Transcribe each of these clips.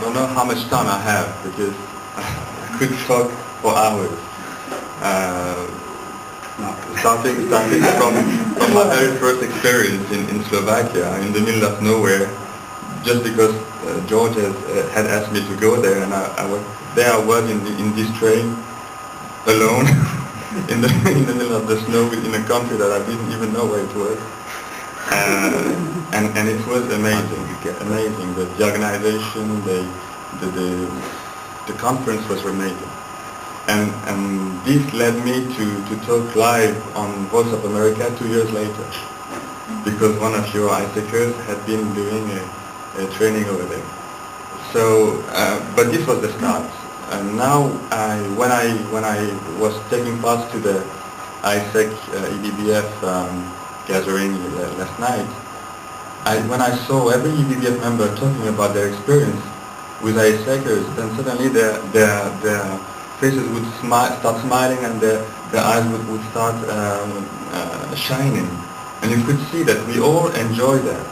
don't know how much time I have because I could talk for hours. Starting from my very first experience in Slovakia, in the middle of nowhere, just because George had asked me to go there, and I was in this train alone in the middle of the snow in a country that I didn't even know where it was, and it was amazing. The organization, the conference was amazing. And this led me to talk live on Voice of America 2 years later, because one of your IESECers had been doing a training over there. So, but this was the start. And now, when I was taking part to the IESEC EBBF gathering last night, when I saw every EBBF member talking about their experience with IESECers, then suddenly their faces would start smiling, and their eyes would start shining. And you could see that we all enjoy that.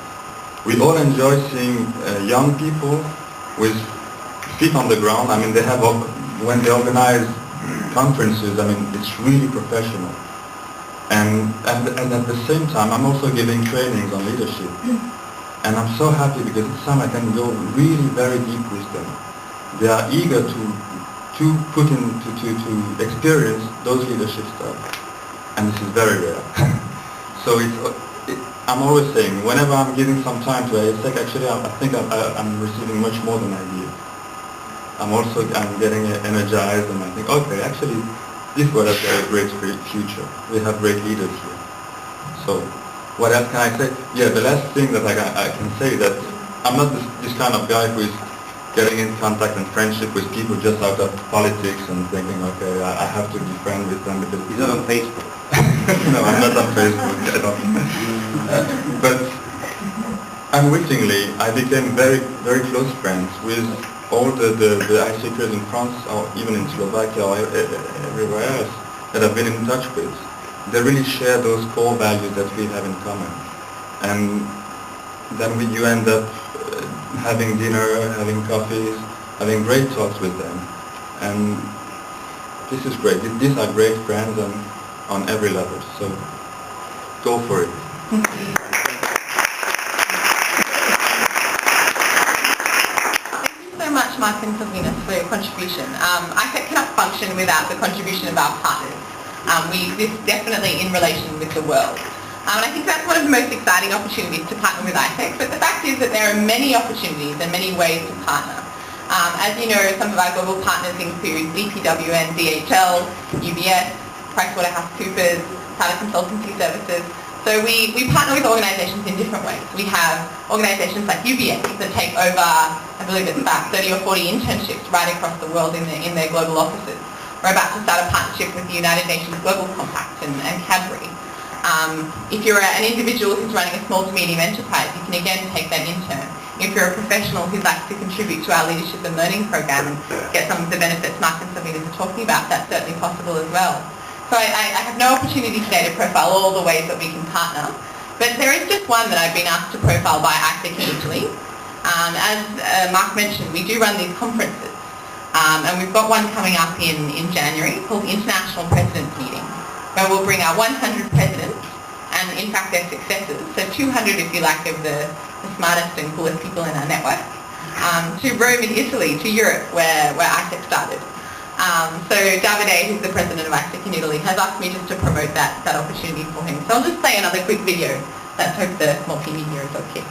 We all enjoy seeing young people with feet on the ground. I mean, they have, when they organize conferences, I mean, it's really professional. And at the same time, I'm also giving trainings on leadership. And I'm so happy because this time I can go really very deep with them. They are eager to experience those leadership stuff, and this is very rare. So I'm always saying, whenever I'm giving some time to AIESEC, actually I think I'm receiving much more than I give. I'm getting energized, and I think, okay, actually this world has got a great future. We have great leaders here. So what else can I say? Yeah, the last thing that I can say that I'm not this kind of guy who is getting in contact and friendship with people just out of politics and thinking, okay, I have to be friends with them because... He's not on Facebook. No, I'm not on Facebook. I don't. But unwittingly, I became very, very close friends with all the IESECers in France, or even in Slovakia, or everywhere else that I've been in touch with. They really share those core values that we have in common. And then you end up having dinner, having coffees, having great talks with them. And this is great. These are great friends on every level. So go for it. Thank you so much, Mark and Sylvinus, for your contribution. IESEC cannot function without the contribution of our partners. This is definitely in relation with the world. And I think that's one of the most exciting opportunities to partner with IESEC, but the fact is that there are many opportunities and many ways to partner. As you know, some of our global partners include DPWN, DHL, EBBF, PricewaterhouseCoopers, Tata Consultancy Services. So we partner with organizations in different ways. We have organizations like UBS that take over, I believe it's about 30 or 40 internships right across the world in their global offices. We're about to start a partnership with the United Nations Global Compact and Cadbury. If you're an individual who's running a small to medium enterprise, you can again take that intern. If you're a professional who'd like to contribute to our leadership and learning program and get some of the benefits Mark and Sylvinus are talking about, that's certainly possible as well. So I have no opportunity today to profile all the ways that we can partner, but there is just one that I've been asked to profile by IESEC in Italy. As Mark mentioned, we do run these conferences, and we've got one coming up in January called the International Presidents Meeting, where we'll bring our 100 presidents and in fact their successors, so 200 if you like of the smartest and coolest people in our network, to Rome in Italy, to Europe where IESEC started. So Davide, who's the president of IESEC in Italy, has asked me just to promote that opportunity for him. So I'll just play another quick video. Let's hope the multimedia is okay.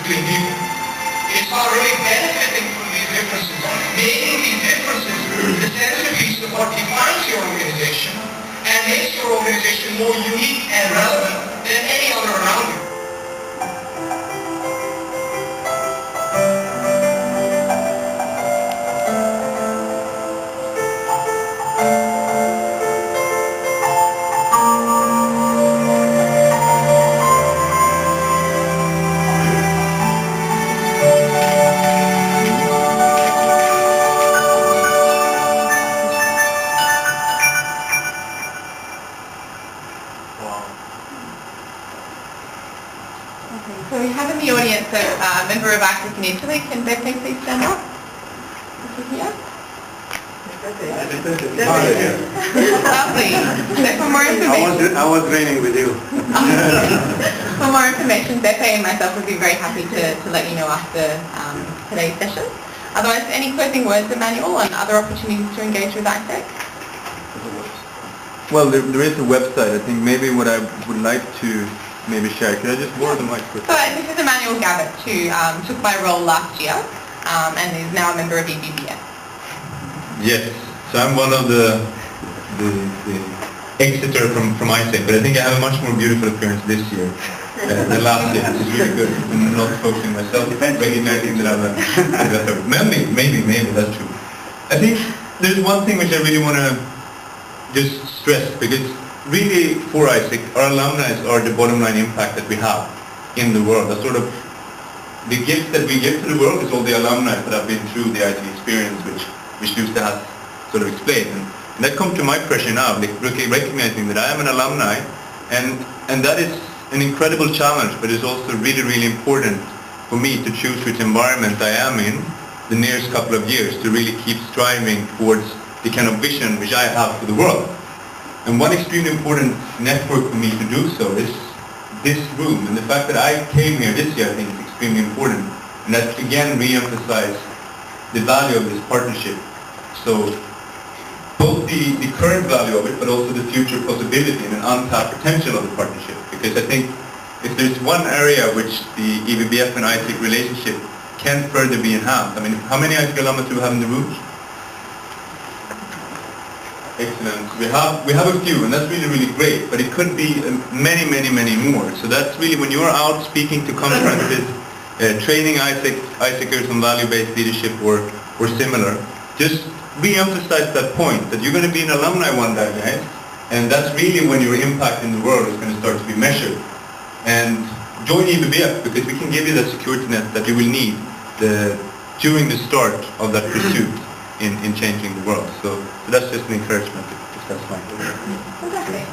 between people. It's about really benefiting from these differences, making these differences the centerpiece of what defines your organization and makes your organization more unique and relevant than any other around you. So we have in the audience a member of IESEC in Italy. Can Beppe please stand up? This is here. Lovely. So for more information, I was training with you. for more information, Beppe and myself would be very happy to let you know after today's session. Otherwise, any closing words, Emmanuel, on other opportunities to engage with IESEC? Well, there is a website. I think maybe what I would like to maybe share. Could I just borrow the mic quickly? So this is Emmanuel Gabbett, who took my role last year and is now a member of EBBF. Yes, so I'm one of the exeter from AIESEC, but I think I have a much more beautiful appearance this year than last year, which is really good. I'm not focusing myself, recognizing that I'm a maybe that's true. I think there's one thing which I really want to just stress, because really for AIESEC, our alumni are the bottom line impact that we have in the world. That's sort of the gift that we give to the world is all the alumni that have been through the IT experience, which Lucia has sort of explained. And that comes to my pressure now, recognizing that I am an alumni, and that is an incredible challenge, but it's also really, really important for me to choose which environment I am in the nearest couple of years to really keep striving towards the kind of vision which I have for the world. And one extremely important network for me to do so is this room. And the fact that I came here this year, I think, is extremely important. And that again re-emphasized the value of this partnership. So both the current value of it, but also the future possibility and an untapped potential of the partnership. Because I think if there's one area which the EBBF and AIESEC relationship can further be enhanced. I mean, how many AIESEC alumni do we have in the room? Excellent. We have a few, and that's really, really great. But it could be many, many, many more. So that's really when you're out speaking to conferences, training AIESECers on value-based leadership or similar, just re-emphasize that point that you're going to be an alumni one day, guys, and that's really when your impact in the world is going to start to be measured. And join EBBF, because we can give you that security net that you will need during the start of that pursuit in changing the world. So that's just an encouragement, if that's fine. Fantastic.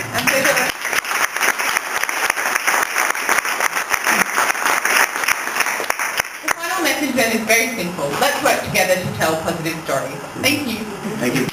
The final message then is very simple. Let's work together to tell positive stories. Thank you. Thank you.